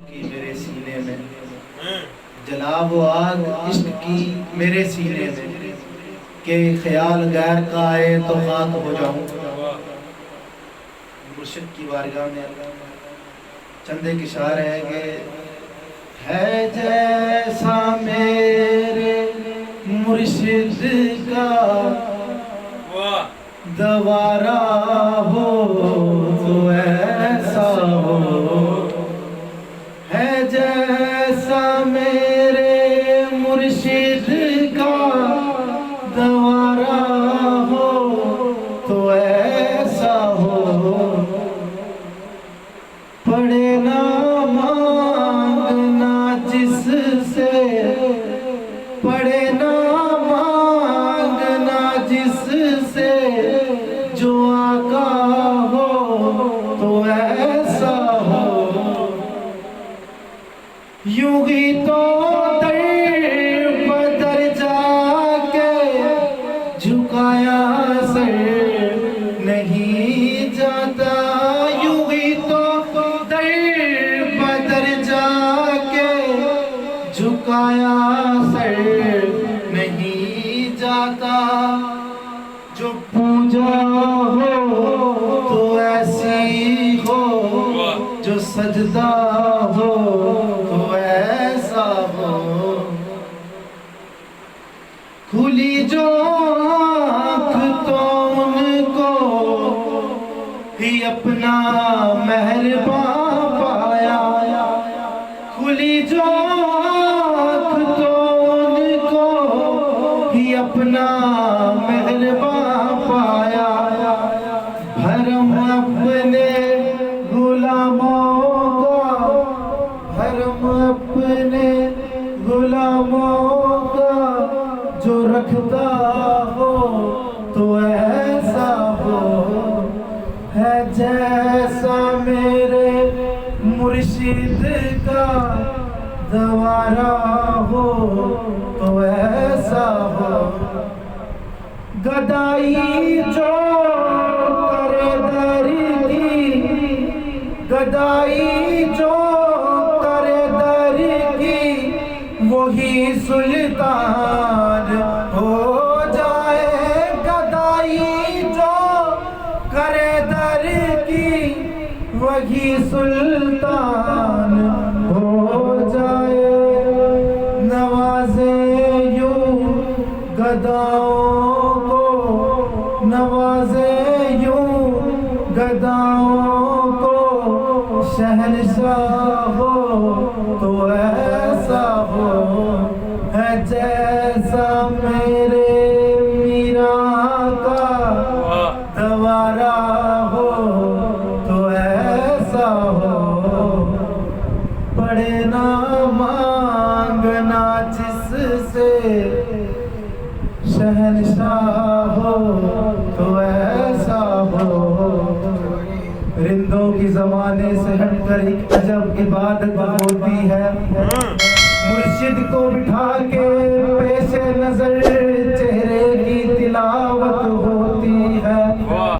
कि मेरे सीने में जला वो आग इश्क की मेरे सीने में कि ख्याल गैर का आए तो खाक हो जाऊं। मुर्शिद की बारगाह में चंद एक इशारे है कि है जैसा मेरे मुर्शिद का दवारा हो तो ऐसा हो, है जैसा मेरे मुर्शिद का दवारा हो तो ऐसा हो। पड़े ना मांगना जिससे, पड़े ना मांगना जिससे, जो आका हो तो ऐसा हो। यूं ही तो दर बदर जाके झुकाया सर नहीं जाता। यूं ही तो दर बदर जाके झुकाया सर नहीं जाता। जो पूजा हो तो ऐसी हो, जो सजदा हो तो ऐसा हो। खुली जो आँख तो उनको ही अपना मेहरबान पाया। खुली जो आँख तो उनको ही अपना मेहरबान पाया। भरम अपने गुलामों का, भरम अपने गुलामों का, जो रखता हो तो ऐसा हो। है जैसा मेरे मुर्शिद का दवारा हो तो ऐसा हो। गदाई जो करे दर की, गदाई जो करे दर की, वही सुल्तान हो जाए। गदाई जो करे दर की, वही सुल्तान हो जाए। नवाजे यूं गदाओं को, नवाजे यूं गदाओं को, शहंशाह हो तो ऐसा हो। है जैसा मेरे मीरा का दवारा हो तो ऐसा हो। पड़े ना मांगना जिससे, शहंशाह हो तो ऐसा हो। रिंदों की ज़माने से हटकर एक अजब इबादत होती है। मुर्शिद को बिठा के पेश नजर चेहरे की तिलावत हो